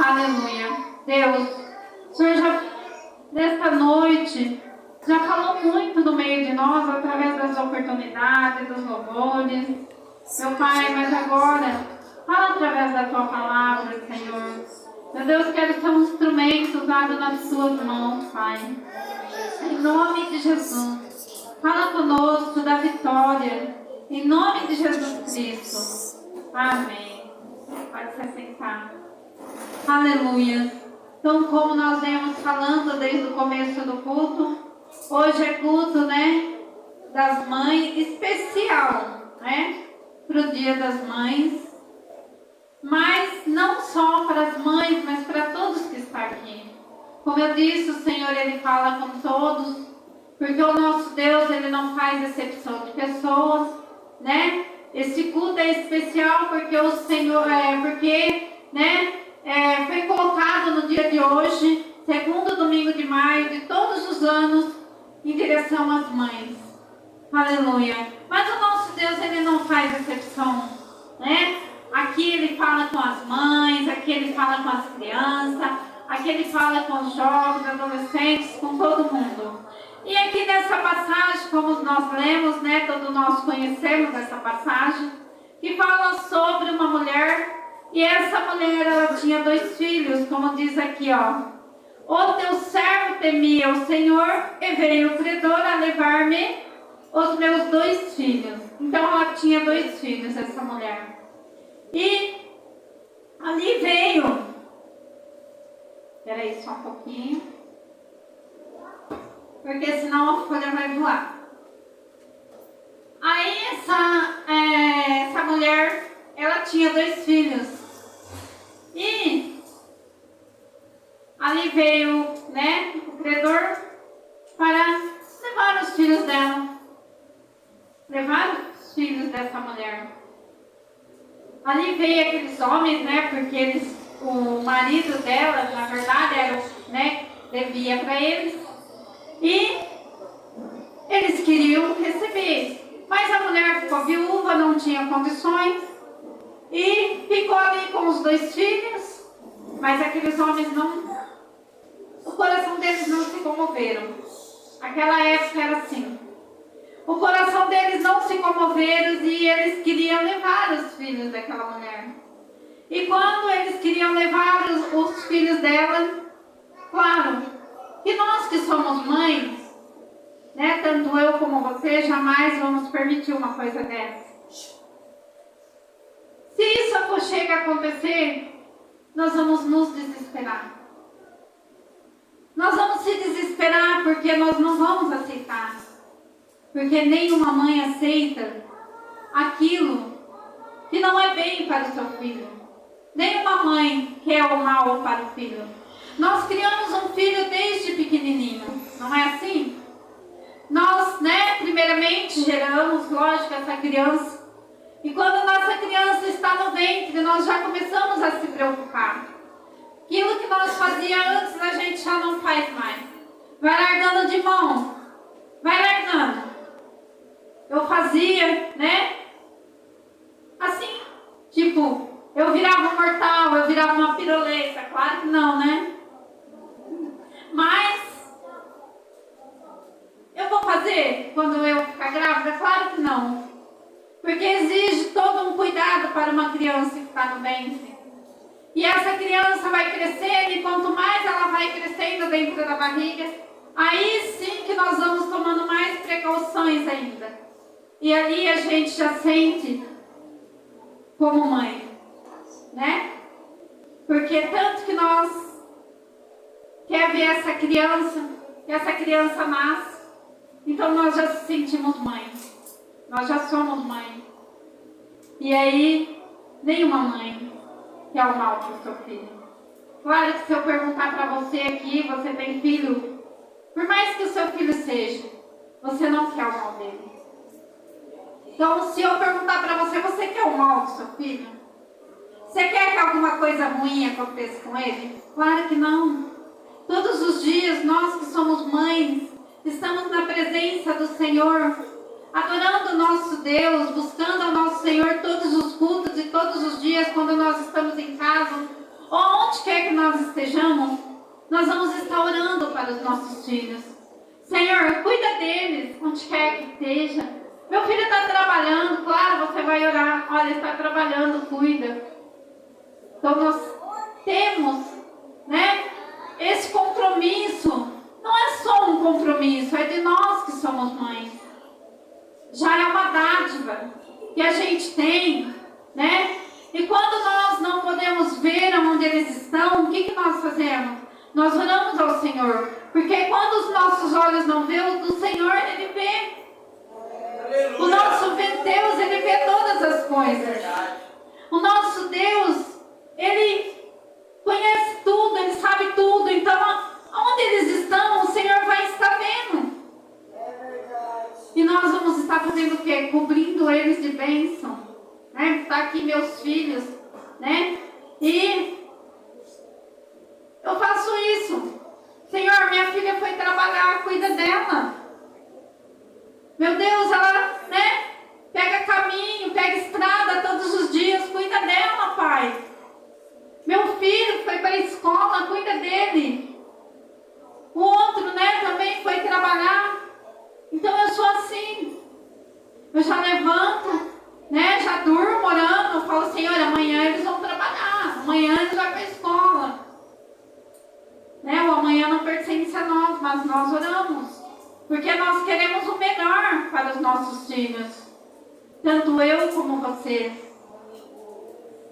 Aleluia. Deus, o Senhor já, nesta noite, já falou muito no meio de nós, através das oportunidades, dos louvores. Meu Pai, mas agora, fala através da Tua palavra, Senhor. Meu Deus, quero ser um instrumento usado nas Suas mãos, Pai. Em nome de Jesus. Fala conosco da vitória. Em nome de Jesus Cristo. Amém. Pode se sentar. Aleluia. Então, como nós viemos falando desde o começo do culto, hoje é culto, das mães, especial, para o Dia das Mães. Mas não só para as mães, mas para todos que estão aqui. Como eu disse, o Senhor, Ele fala com todos, porque o nosso Deus, Ele não faz exceção de pessoas, Esse culto é especial porque o Senhor, foi colocado no dia de hoje, segundo domingo de maio de todos os anos, em direção às mães. Aleluia. Mas o nosso Deus, Ele não faz exceção, Aqui Ele fala com as mães, aqui Ele fala com as crianças, aqui Ele fala com os jovens, adolescentes, com todo mundo. E aqui nessa passagem, como nós lemos, todos nós conhecemos essa passagem, que fala sobre uma mulher, e essa mulher, ela tinha 2 filhos, como diz aqui, O teu servo temia o Senhor, e veio o credor a levar-me os meus 2 filhos. Então ela tinha 2 filhos, essa mulher. E ali veio, espera aí só um pouquinho, porque senão a folha vai voar. Aí essa mulher, ela tinha 2 filhos. E ali veio, o credor para levar os filhos dela. Levar os filhos dessa mulher. Ali veio aqueles homens, porque o marido dela, na verdade, era, devia para eles. E eles queriam receber. Mas a mulher ficou viúva, não tinha condições. E ficou ali com os 2 filhos. Mas aqueles homens o coração deles não se comoveram. Aquela época era assim. O coração deles não se comoveram e eles queriam levar os filhos daquela mulher. E quando eles queriam levar os filhos dela, claro, que nós que somos mães, tanto eu como você, jamais vamos permitir uma coisa dessa. Se isso chega a acontecer, nós vamos nos desesperar. Nós vamos se desesperar porque nós não vamos aceitar. Porque nenhuma mãe aceita aquilo que não é bem para o seu filho. Nenhuma mãe quer o mal para o filho. Nós criamos um filho desde pequenininho, não é assim? Nós, primeiramente geramos, lógico, essa criança. E quando nossa criança está no ventre, nós já começamos a se preocupar. Aquilo que nós fazíamos antes, a gente já não faz mais. Vai largando de mão. Vai largando. Eu fazia, assim, tipo, eu virava um mortal, eu virava uma piroleta. Claro que não, Mas, eu vou fazer quando eu ficar grávida? Claro que não. Porque exige todo um cuidado para uma criança que está no ventre. E essa criança vai crescendo, e quanto mais ela vai crescendo dentro da barriga, aí sim que nós vamos tomando mais precauções ainda. E ali a gente já sente como mãe, Porque tanto que nós quer ver essa criança, que essa criança nasce, então nós já se sentimos mãe. Nós já somos mãe. E aí, nenhuma mãe quer o mal para o seu filho. Claro que se eu perguntar para você aqui, você tem filho, por mais que o seu filho seja, você não quer o mal dele. Então, se eu perguntar para você, você quer o mal do seu filho? Você quer que alguma coisa ruim aconteça com ele? Claro que não. Todos os dias, nós que somos mães, estamos na presença do Senhor, adorando o nosso Deus, buscando o nosso Senhor todos os cultos e todos os dias, quando nós estamos em casa, ou onde quer que nós estejamos, nós vamos estar orando para os nossos filhos. Senhor, cuida deles, onde quer que esteja. Meu filho está trabalhando, claro, você vai orar. Olha, está trabalhando, cuida. Então nós temos, né, esse compromisso. Não é só um compromisso, é de nós que somos mães. Já é uma dádiva que a gente tem, né? E quando nós não podemos ver onde eles estão, o que nós fazemos? Nós oramos ao Senhor. Porque quando os nossos olhos não vê, o do Senhor Ele vê. O nosso Deus, Ele vê todas as coisas. O nosso Deus, Ele conhece tudo, Ele sabe tudo. Então, onde eles estão, o Senhor vai estar vendo. E nós vamos estar fazendo o quê? Cobrindo eles de bênção. Né? Está aqui meus filhos, né? E eu faço isso. Senhor, minha filha foi trabalhar, cuida dela. Meu Deus, ela, né? Pega caminho, pega estrada todos os dias, cuida dela, Pai. Meu filho foi para a escola, cuida dele. O outro, né, também foi trabalhar. Então eu sou assim. Eu já levanto, né, já durmo orando. Eu falo, Senhor, amanhã eles vão trabalhar. Amanhã eles vão para a escola. Né, o amanhã não pertence a nós, mas nós oramos. Porque nós queremos o melhor para os nossos filhos. Tanto eu como você.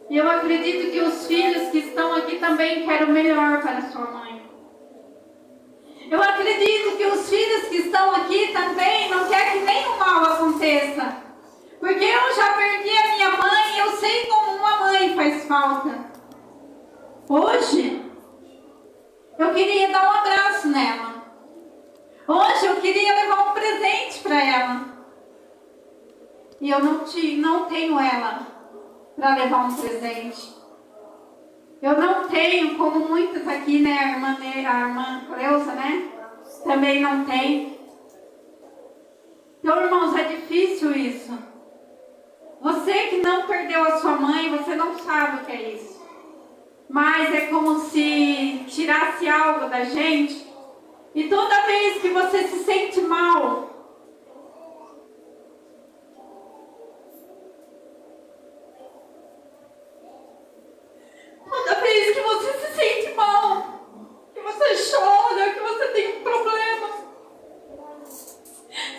E eu acredito que os filhos que estão aqui também querem o melhor para a sua mãe. Eu acredito que os filhos que estão aqui também não querem que nenhum mal aconteça. Porque eu já perdi a minha mãe e eu sei como uma mãe faz falta. Hoje, eu queria dar um abraço nela. Hoje eu queria levar um presente para ela. E eu não tenho ela para levar um presente. Eu não tenho, como muitas aqui, né, a irmã Cleusa, né? Também não tem. Então, irmãos, é difícil isso. Você que não perdeu a sua mãe, você não sabe o que é isso. Mas é como se tirasse algo da gente. E toda vez que você se sente mal, toda vez que você se sente mal, que você chora, que você tem um problema,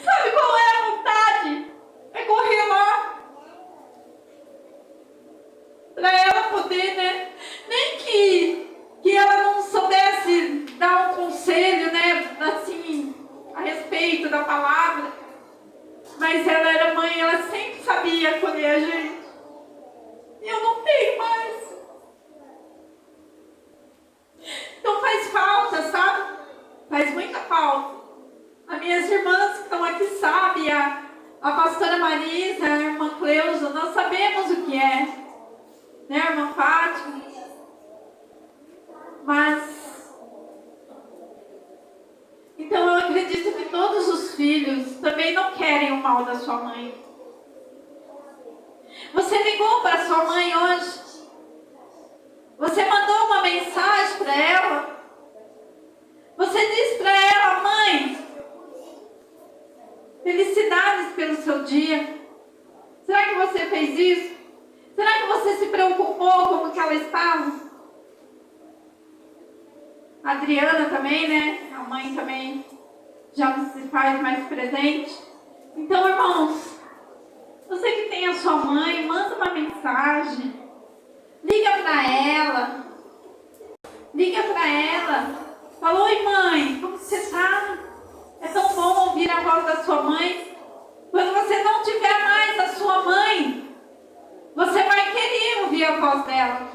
sabe qual é a vontade? É correr lá para ela poder, né? Nem que ela não soubesse dar um conselho, né? Assim, a respeito da palavra. Mas ela era mãe, ela sempre sabia acolher a gente. E eu não tenho mais. Então faz falta, sabe? Faz muita falta. As minhas irmãs que estão aqui sabem, a pastora Marisa, a irmã Cleusa, nós sabemos o que é. Né, irmã Fátima? Mas, então eu acredito que todos os filhos também não querem o mal da sua mãe. Você ligou para sua mãe hoje? Você mandou uma mensagem para ela? Você disse para ela, mãe, felicidades pelo seu dia. Será que você fez isso? Será que você se preocupou como que ela estava? A Adriana também, né? A mãe também já não se faz mais presente. Então, irmãos, você que tem a sua mãe, manda uma mensagem. Liga para ela. Liga para ela. Fala, oi mãe, como você está? É tão bom ouvir a voz da sua mãe. Quando você não tiver mais a sua mãe, você vai querer ouvir a voz dela.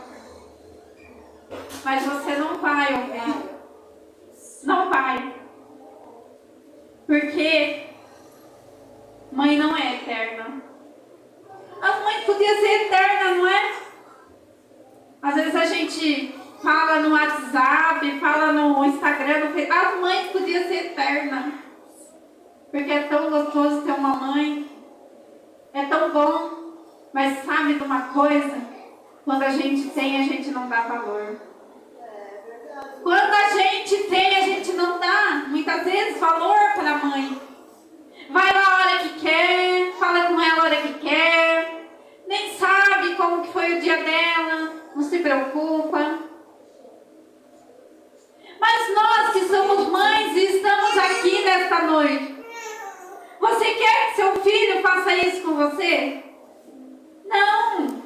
Mas você não vai ouvir. Não vai. Porque mãe não é eterna. As mães podiam ser eternas, não é? Às vezes a gente fala no WhatsApp, fala no Instagram, no Facebook. As mães podiam ser eternas. Porque é tão gostoso ter uma mãe. É tão bom. Mas sabe de uma coisa? Quando a gente tem, a gente não dá valor. a gente não dá, muitas vezes, valor para a mãe. Vai lá a hora que quer, fala com ela a hora que quer, nem sabe como que foi o dia dela, não se preocupa. Mas nós que somos mães e estamos aqui nesta noite, você quer que seu filho faça isso com você? Não.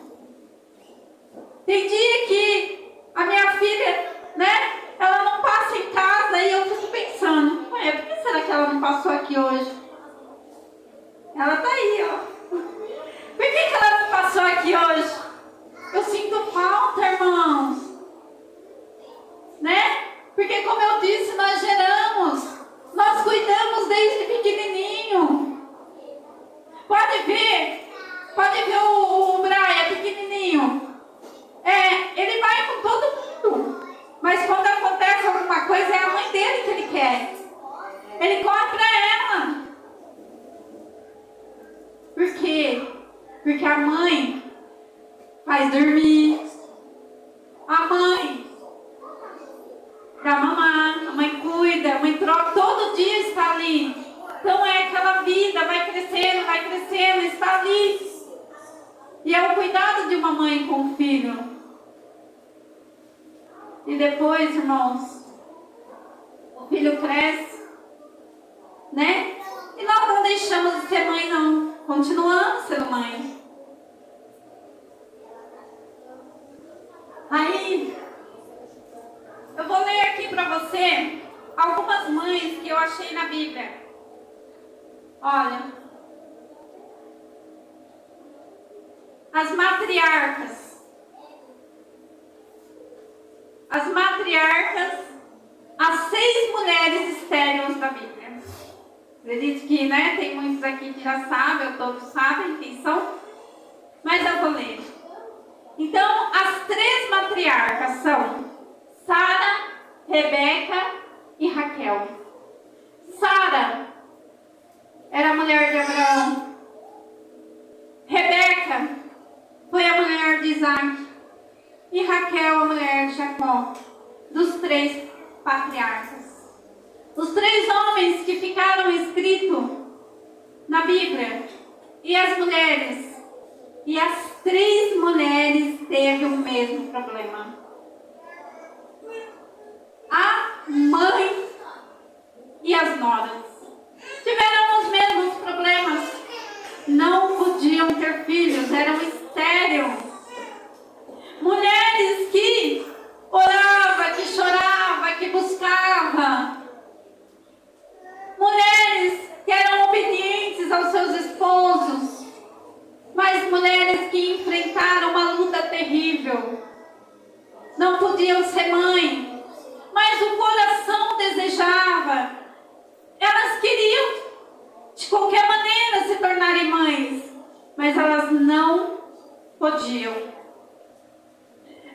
Tem dia que a minha filha, né, ela não passa em casa e eu fico pensando, por que será que ela não passou aqui hoje? Ela tá aí, ó. Por que ela não passou aqui hoje? Eu sinto falta, irmãos. Né? Porque como eu disse, nós geramos. Nós cuidamos desde pequenininho. Pode ver o Brian pequenininho. Ele vai com todo mundo. Mas quando acontece alguma coisa, é a mãe dele que ele quer. Ele corre pra ela. Por quê? Porque a mãe faz dormir. A mãe dá mamar. A mãe cuida. A mãe troca. Todo dia está ali. Então é aquela vida. Vai crescendo. Está ali. E é o cuidado de uma mãe com o filho. E depois, irmãos, o filho cresce. Né? E nós não deixamos de ser mãe, não. Continuamos sendo mãe. Aí, eu vou ler aqui para você algumas mães que eu achei na Bíblia. Olha. As matriarcas. As 6 mulheres estéreis da Bíblia. Acredito que, né, tem muitos aqui que já sabem, ou todos sabem quem são. Mas eu vou ler. Então, as 3 matriarcas são Sara, Rebeca e Raquel. Sara era a mulher de Abraão. Rebeca foi a mulher de Isaac. E Raquel, a mulher de Jacó. Dos 3 patriarcas. Os 3 homens que ficaram escritos na Bíblia. E as mulheres. E as 3 mulheres teve o mesmo problema. A mãe e as noras tiveram os mesmos problemas. Não podiam ter filhos, eram estéreis. Mulheres que oravam, que choravam, que buscavam. Mulheres que eram obedientes aos seus esposos. Mas mulheres que enfrentaram uma luta terrível. Não podiam ser mãe. Mas o coração desejava. Elas queriam, de qualquer maneira, se tornarem mães. Mas elas não podiam.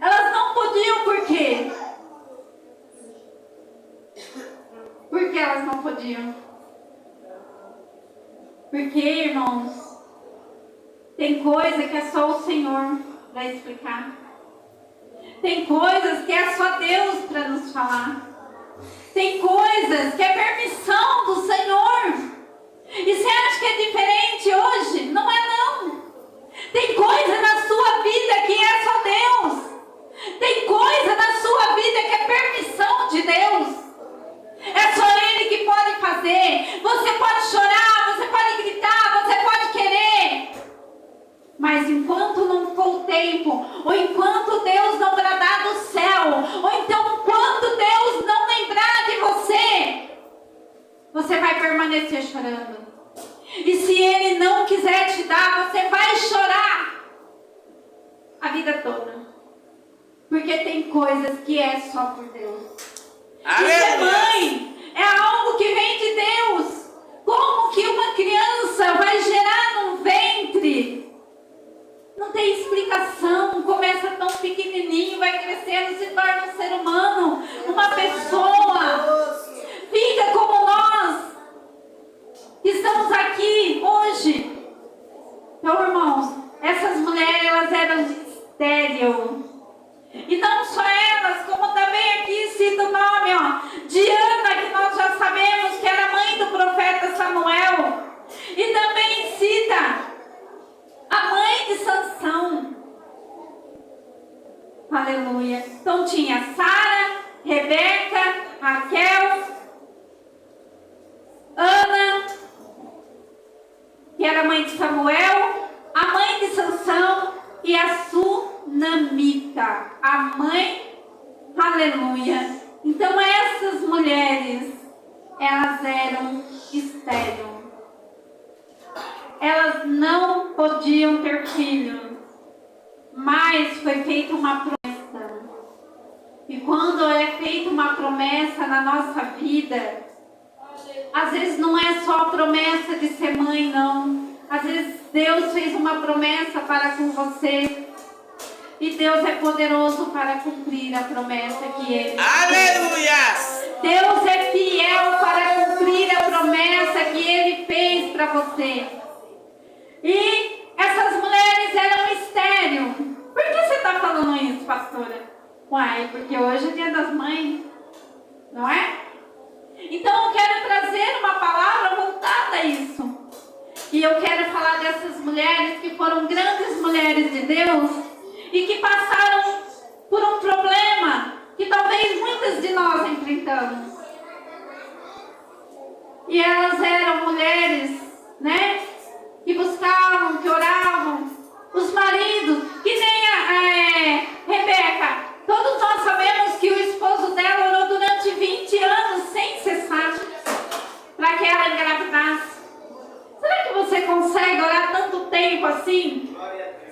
Elas não podiam por quê? Por que elas não podiam? Porque, irmãos, tem coisa que é só o Senhor para explicar. Tem coisas que é só Deus para nos falar. Tem coisas que é permissão do Senhor. E você acha que é diferente hoje? Não é não. Tem coisa na sua vida que é só Deus. Tem coisa na sua vida que é permissão de Deus. É só Ele que pode fazer. Você pode chorar, você pode gritar, você pode querer. Mas enquanto não for o tempo, ou enquanto Deus não bradar do céu, ou então enquanto Deus não lembrar de você, você vai permanecer chorando. E se Ele não quiser te dar, você vai chorar a vida toda. Porque tem coisas que é só por Deus. E ser mãe é algo que vem de Deus. Como que uma criança vai gerar num ventre? Não tem explicação. Começa tão pequenininho, vai crescendo, se torna um ser humano, uma pessoa. Fica como nós que estamos aqui hoje. Então, irmãos, essas mulheres, elas eram estéril. E não só elas, como também aqui cita o nome, ó, de Ana, que nós já sabemos que era mãe do profeta Samuel. E também cita a mãe de Sansão. Aleluia. Então tinha Sara, Rebeca, Raquel, Ana, que era mãe de Samuel, a mãe de Sansão e a Sunamita, a mãe, aleluia. Então essas mulheres, elas eram estéreis. Elas não podiam ter filhos, mas foi feita uma promessa. E quando é feita uma promessa na nossa vida, às vezes não é só a promessa de ser mãe, não. Às vezes Deus fez uma promessa para com você. E Deus é poderoso para cumprir a promessa que Ele fez. Aleluia! Deus é fiel para cumprir a promessa que Ele fez para você. E essas mulheres eram estéreis. Por que você está falando isso, pastora? Uai, porque hoje é dia das mães, não é? Então eu quero trazer uma palavra voltada a isso. E eu quero falar dessas mulheres que foram grandes mulheres de Deus e que passaram por um problema que talvez muitas de nós enfrentamos. E elas eram mulheres, né? Que buscavam, que oravam. Os maridos, que nem a Rebeca. Todos nós sabemos que o esposo dela orou durante 20 anos sem cessar para que ela engravidasse. Será que você consegue orar tanto tempo assim?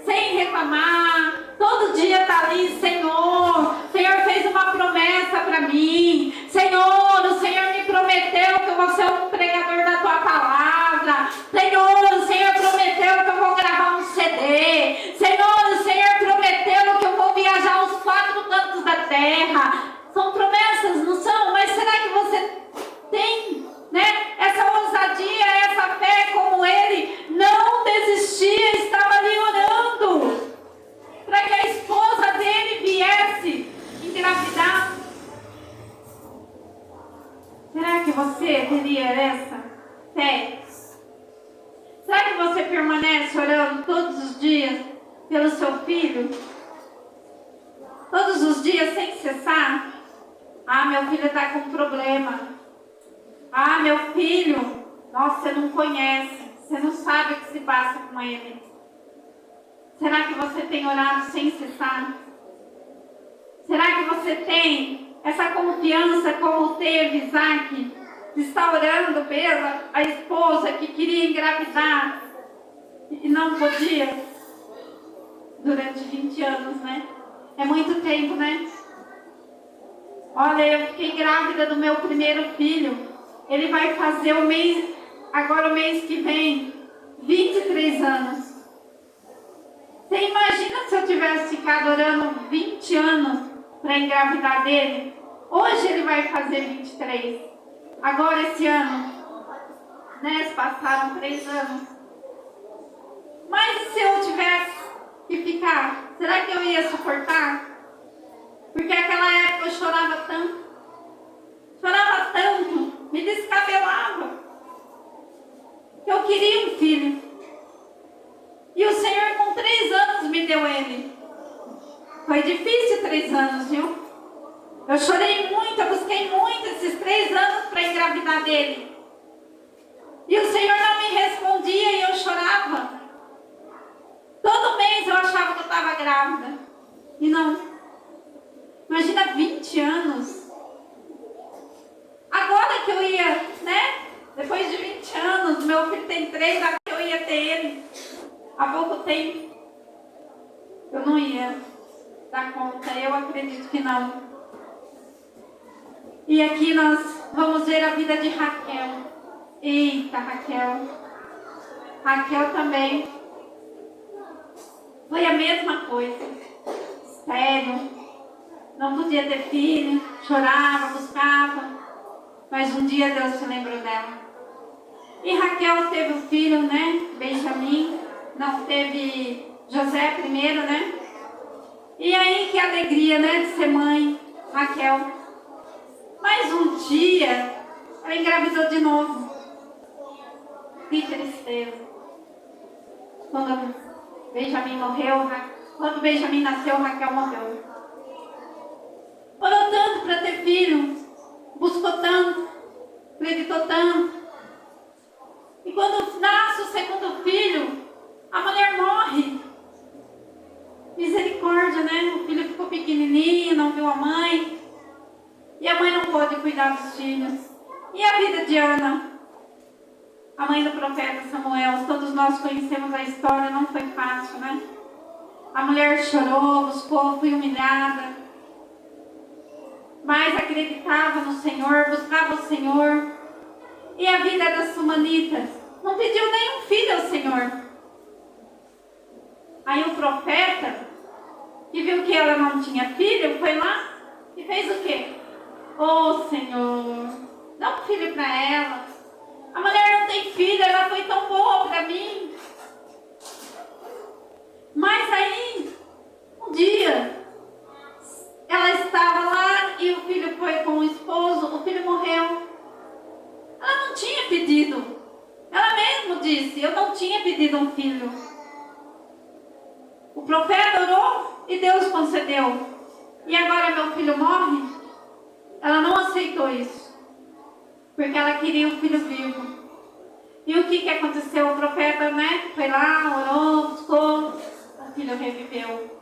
Sem reclamar, todo dia está ali, Senhor, o Senhor fez uma promessa para mim, Senhor, o Senhor me prometeu que eu vou ser um pregador da tua palavra, Senhor, o Senhor prometeu que eu vou gravar um CD, Senhor, o Senhor prometeu que eu vou viajar aos 4 cantos da terra. São promessas, não são? Mas será que você tem, né, essa ousadia, essa fé como ele? Não desistia, estava ali orando para que a esposa dele viesse engravidar. Será que você teria essa fé? Será que você permanece orando todos os dias pelo seu filho? Todos os dias sem cessar? Ah, meu filho está com problema. Ah, meu filho, nossa, você não conhece, você não sabe o que se passa com ele. Será que você tem orado sem cessar? Será que você tem essa confiança como teve Isaac, de estar orando pela a esposa que queria engravidar e não podia? Durante 20 anos, né? É muito tempo, né? Olha, eu fiquei grávida do meu primeiro filho. Ele vai fazer agora o mês que vem, 23 anos. Você imagina se eu tivesse ficado orando 20 anos para engravidar dele? Hoje ele vai fazer 23. Agora esse ano, né? Se passaram 3 anos. Mas se eu tivesse que ficar, será que eu ia suportar? Porque naquela época eu chorava tanto, me descabelava. Eu queria um filho. E o Senhor com 3 anos me deu ele. Foi difícil 3 anos, viu? Eu chorei muito, eu busquei muito esses 3 anos para engravidar dele. E o Senhor não me respondia e eu chorava. Todo mês eu achava que eu estava grávida. E não. Imagina 20 anos. Agora que eu ia, né? Depois de 20 anos, meu filho tem 3, agora que eu ia ter ele. Há pouco tempo. Eu não ia dar conta. Eu acredito que não. E aqui nós vamos ver a vida de Raquel. Eita, Raquel. Raquel também. Foi a mesma coisa. Sério. Não podia ter filho, chorava, buscava, mas um dia Deus se lembrou dela. E Raquel teve um filho, né? Benjamim. Não, teve José primeiro, né? E aí que alegria, né? De ser mãe, Raquel. Mas um dia, ela engravidou de novo. Que tristeza. Quando Benjamin morreu, quando Benjamin nasceu, Raquel morreu. Orou tanto para ter filho, buscou tanto, acreditou tanto. E quando nasce o segundo filho, a mulher morre. Misericórdia, né? O filho ficou pequenininho, não viu a mãe. E a mãe não pôde cuidar dos filhos. E a vida de Ana, a mãe do profeta Samuel, todos nós conhecemos a história, não foi fácil, né? A mulher chorou, buscou, foi humilhada. Mas acreditava no Senhor, buscava o Senhor. E a vida das sumanitas, não pediu nenhum filho ao Senhor. Aí o profeta, que viu que ela não tinha filho, foi lá e fez o quê? Oh, Senhor, dá um filho para ela. A mulher não tem filho, ela foi tão boa para mim. Mas aí, um dia, ela estava lá e o filho foi com o esposo, o filho morreu. Ela não tinha pedido. Ela mesma disse, eu não tinha pedido um filho. O profeta orou e Deus concedeu. E agora meu filho morre? Ela não aceitou isso. Porque ela queria um filho vivo. E o que aconteceu? O profeta, né? Foi lá, orou, buscou. O filho reviveu.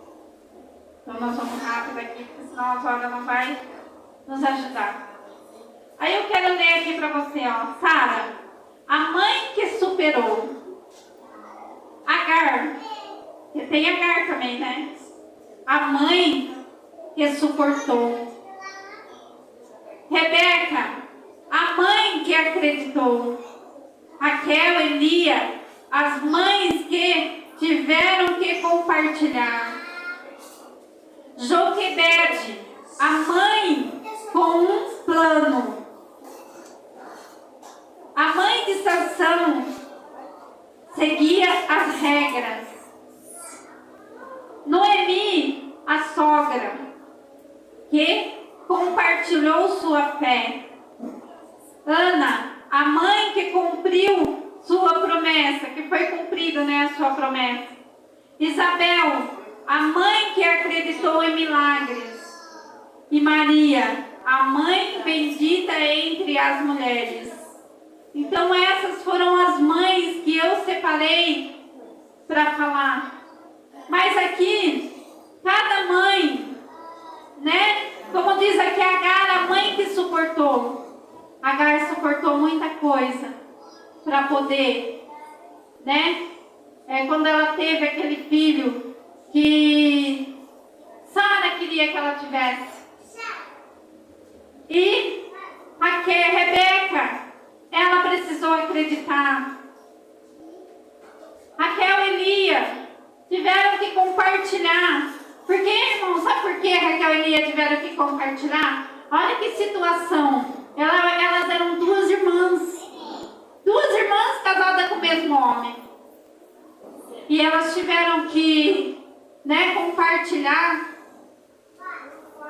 Então nós vamos rápido aqui, porque senão a Sora não vai nos ajudar. Aí eu quero ler aqui para você, ó. Sara, a mãe que superou. Agar, que tem Agar também, né? A mãe que suportou. Rebeca, a mãe que acreditou. Raquel e Lia, as mães que tiveram que compartilhar. Joquebede, a mãe com um plano. A mãe de Sansão seguia as regras. Noemi, a sogra, que compartilhou sua fé. Ana, a mãe que cumpriu sua promessa, que foi cumprida, né, a sua promessa. Isabel, a mãe que acreditou em milagres. E Maria, a mãe bendita entre as mulheres. Então essas foram as mães que eu separei para falar. Mas aqui, cada mãe, né? Como diz aqui Agar, a mãe que suportou. Agar suportou muita coisa para poder, né? Quando ela teve aquele filho que Sara queria que ela tivesse. E Rebeca, ela precisou acreditar. Raquel e Lia tiveram que compartilhar. Por que, irmão? Sabe por que Raquel e Lia tiveram que compartilhar? Olha que situação. Elas eram duas irmãs. Duas irmãs casadas com o mesmo homem. E elas tiveram que, né, compartilhar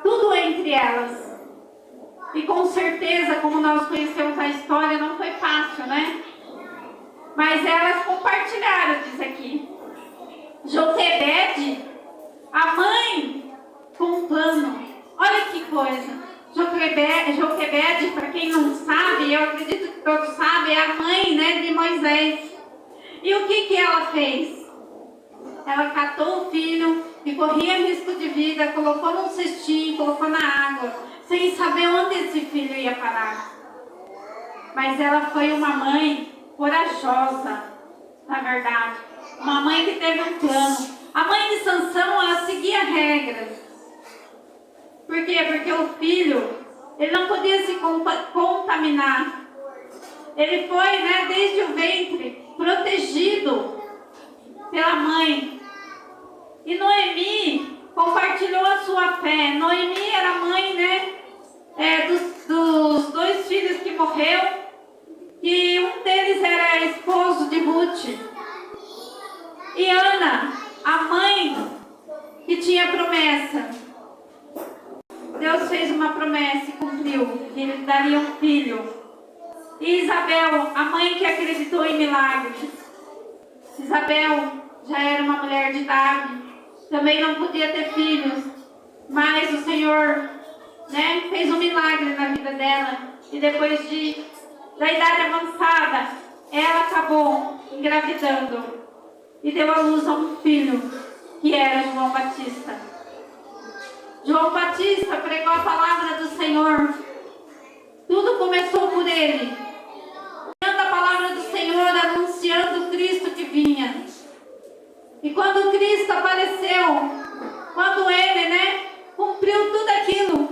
tudo entre elas. E com certeza, como nós conhecemos a história, não foi fácil, né? Mas elas compartilharam, diz aqui. Joquebede, a mãe, com um plano. Olha que coisa. Joquebede, para quem não sabe, eu acredito que todos sabem, é a mãe, né, de Moisés. E o que ela fez? Ela catou o filho e corria risco de vida, colocou num cestinho, colocou na água, sem saber onde esse filho ia parar. Mas ela foi uma mãe corajosa, na verdade. Uma mãe que teve um plano. A mãe de Sansão, ela seguia regras. Por quê? Porque o filho, ele não podia se contaminar. Ele foi, né, desde o ventre, protegido pela mãe. E Noemi compartilhou a sua fé. Noemi era mãe, né, dos dois filhos que morreu. E um deles era esposo de Ruth. E Ana, a mãe que tinha promessa. Deus fez uma promessa e cumpriu, que ele daria um filho. E Isabel, a mãe que acreditou em milagres. Isabel já era uma mulher de idade, também não podia ter filhos, mas o Senhor, né, fez um milagre na vida dela. E depois da idade avançada, ela acabou engravidando e deu à luz a um filho, que era João Batista. João Batista pregou a palavra do Senhor. Tudo começou por ele, dando a palavra do Senhor, anunciando o Cristo que vinha. E quando Cristo apareceu, quando ele, né, cumpriu tudo aquilo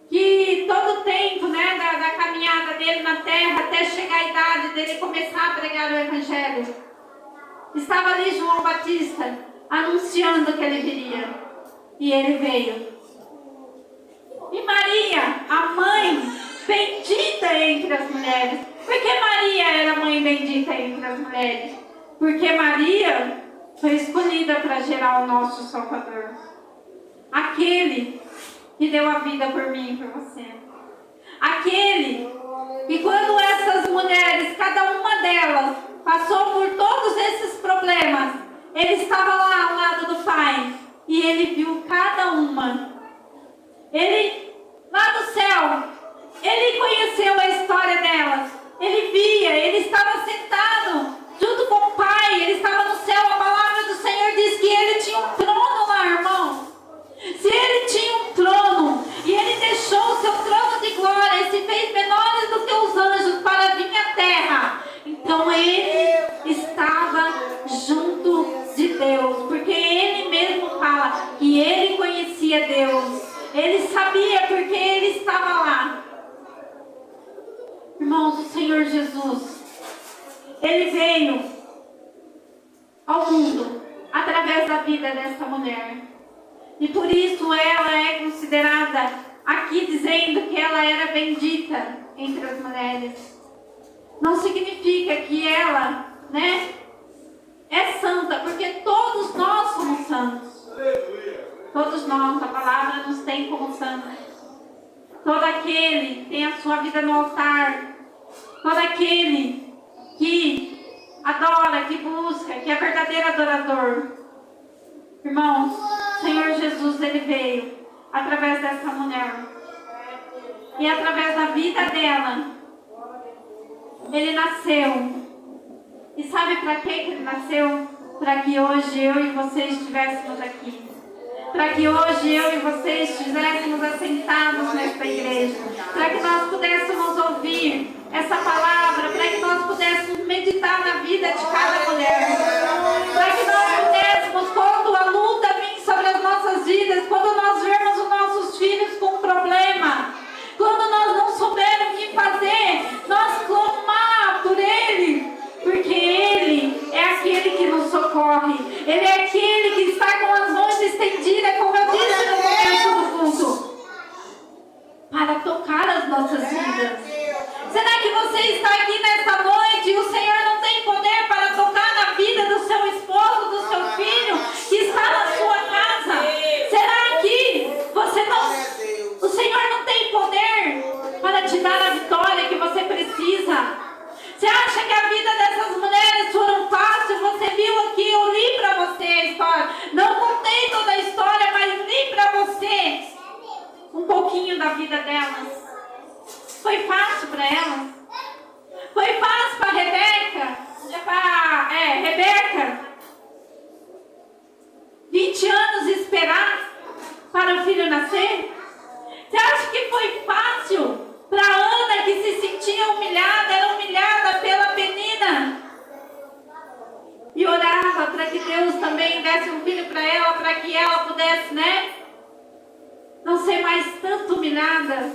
que todo o tempo, né, da caminhada dele na terra, até chegar a idade dele começar a pregar o Evangelho, estava ali João Batista anunciando que ele viria. E ele veio. E Maria, a mãe bendita entre as mulheres. Por que Maria era a mãe bendita entre as mulheres? Porque Maria foi escolhida para gerar o nosso Salvador. Aquele que deu a vida por mim e por você. Aquele que quando essas mulheres, cada uma delas, passou por todos esses problemas, ele estava lá ao lado do Pai. E ele viu cada uma. Ele, lá no céu, ele conheceu a história delas. Ele via, ele estava sentado junto com o Pai. Ele estava no céu. A palavra do Senhor diz que ele tinha um trono lá, irmão. Se ele tinha um trono e ele deixou o seu trono de glória e se fez menores do que os anjos para vir à terra, então ele estava junto de Deus, porque ele mesmo fala que ele conhecia Deus, ele sabia porque ele estava lá. Irmãos, o Senhor Jesus, ele veio ao mundo através da vida dessa mulher, e por isso ela é considerada aqui dizendo que ela era bendita entre as mulheres. Não significa que ela, né, é santa, porque todos nós somos santos. Todos nós, a palavra nos tem como santos. Todo aquele que tem a sua vida no altar, todo aquele que adora, que busca, que é verdadeiro adorador. Irmãos, o Senhor Jesus, ele veio através dessa mulher. E através da vida dela, ele nasceu. E sabe para que ele nasceu? Para que hoje eu e você estivéssemos aqui. Para que hoje eu e você estivéssemos assentados nesta igreja. Para que nós pudéssemos ouvir essa palavra. Para que nós pudéssemos meditar na vida de cada mulher. Para que nós pudéssemos, quando a luta vir sobre as nossas vidas, quando nós vermos os nossos filhos com problema, quando nós não soubermos o que fazer, nós clamar por ele. Porque ele é aquele que nos socorre. Ele é aquele que está com as mãos estendidas, como eu disse no começo do culto, para tocar as nossas vidas. Será que você está aqui nesta noite e o Senhor não tem poder para tocar na vida do seu esposo, do seu filho, que está na sua casa? Será que o Senhor não tem poder para te dar a vitória que você precisa? Você acha que a vida dessas mulheres foram fácil? Você viu aqui, eu li para você a história. Não contei toda a história, mas li para você um pouquinho da vida delas. Foi fácil para elas? Foi fácil para Rebeca? Rebeca, 20 anos esperar para o filho nascer? Você acha que foi fácil para Ana, que se sentia humilhada, era humilhada pela Penina, e orava para que Deus também desse um filho para ela, para que ela pudesse, né, não ser mais tanto humilhada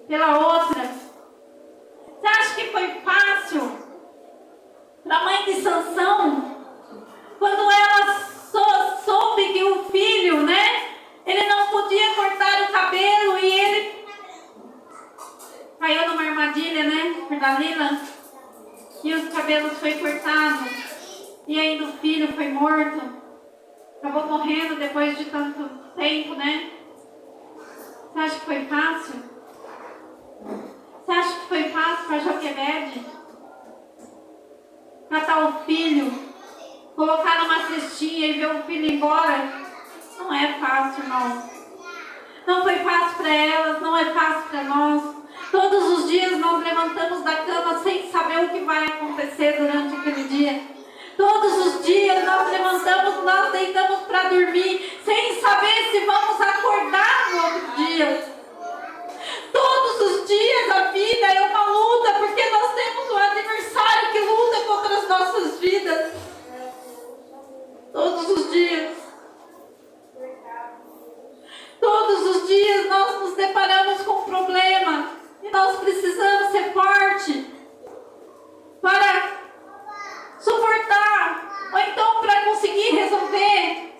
pela outra? Você acha que foi fácil para a mãe de Sansão, quando ela soube que o filho, né, ele não podia cortar o cabelo e ele caiu numa armadilha, né, por Dalila, e os cabelos foi cortado, e ainda o filho foi morto, acabou morrendo depois de tanto tempo, né? Você acha que foi fácil? Você acha que foi fácil para Joquebede catar o filho, colocar numa cestinha e ver o filho ir embora? Não é fácil, não. Não foi fácil para elas, não é fácil para nós. Todos os dias nós levantamos da cama sem saber o que vai acontecer durante aquele dia. Todos os dias nós levantamos, nós deitamos para dormir sem saber se vamos acordar no outro dia. Todos os dias a vida é uma luta, porque nós temos um adversário que luta contra as nossas vidas. Todos os dias. Todos os dias nós nos deparamos com um problema e nós precisamos ser fortes para suportar ou então para conseguir resolver.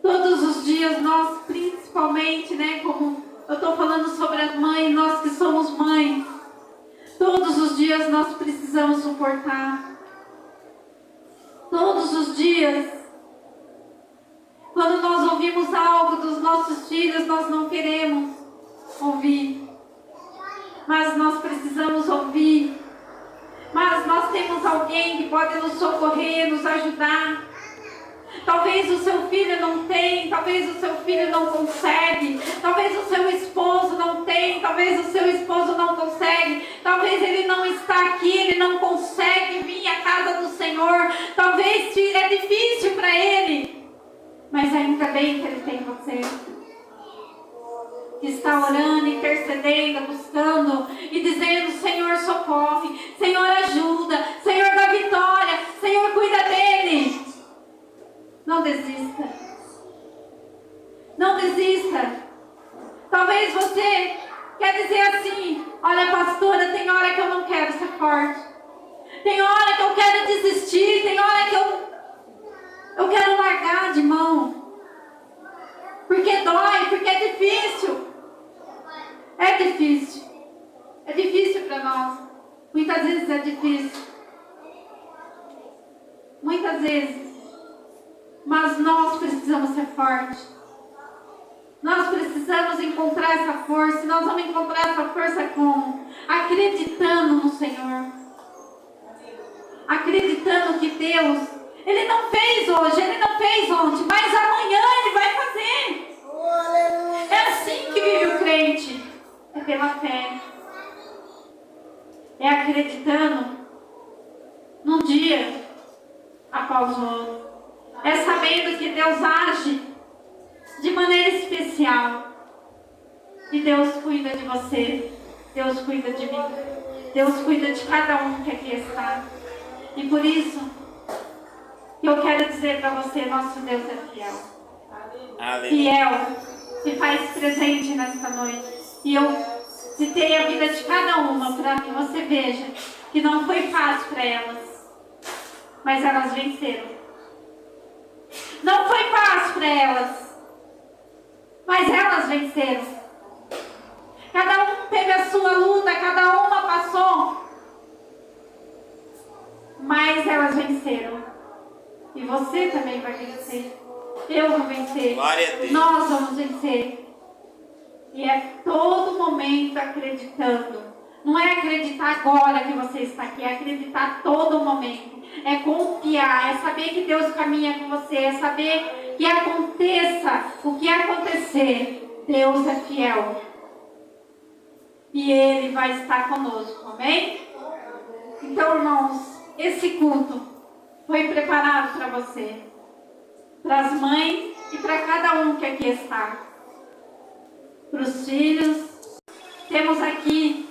Todos os dias nós, principalmente, como eu estou falando sobre as mães, nós que somos mães, todos os dias nós precisamos suportar. Todos os dias. Quando nós ouvimos algo dos nossos filhos, nós não queremos ouvir. Mas nós precisamos ouvir. Mas nós temos alguém que pode nos socorrer, nos ajudar. Talvez o seu filho não tem, talvez o seu filho não consegue, talvez o seu esposo não tem, talvez o seu esposo não consegue, talvez ele não está aqui, ele não consegue vir à casa do Senhor, talvez é difícil para ele. Mas ainda bem que ele tem você, que está orando, intercedendo, buscando e dizendo: Senhor, socorre, Senhor, ajuda, Senhor, dá vitória, Senhor, cuida dele. Não desista. Não desista. Talvez você quer dizer assim: olha, pastora, tem hora que eu não quero ser forte, tem hora que eu quero desistir, tem hora que eu quero largar de mão, porque dói, porque é difícil. É difícil. É difícil para nós. Muitas vezes é difícil. Muitas vezes. Mas nós precisamos ser fortes. Nós precisamos encontrar essa força. Nós vamos encontrar essa força como? Acreditando no Senhor. Acreditando que Deus, Ele não fez hoje, Ele não fez ontem, mas amanhã Ele vai fazer. É assim que vive o crente. É pela fé. É acreditando num dia após o outro. É sabendo que Deus age de maneira especial. E Deus cuida de você. Deus cuida de mim. Deus cuida de cada um que aqui está. E por isso, eu quero dizer para você: nosso Deus é fiel. Fiel, se faz presente nesta noite. E eu citei a vida de cada uma para que você veja que não foi fácil para elas, mas elas venceram. Não foi fácil para elas, mas elas venceram. Cada um teve a sua luta, cada uma passou, mas elas venceram. E você também vai vencer. Eu vou vencer. Nós vamos vencer. E é todo momento acreditando. Não é acreditar agora que você está aqui, é acreditar todo momento. É confiar, é saber que Deus caminha com você, é saber que aconteça o que acontecer, Deus é fiel. E Ele vai estar conosco, amém? Então, irmãos, esse culto foi preparado para você, para as mães e para cada um que aqui está. Para os filhos, temos aqui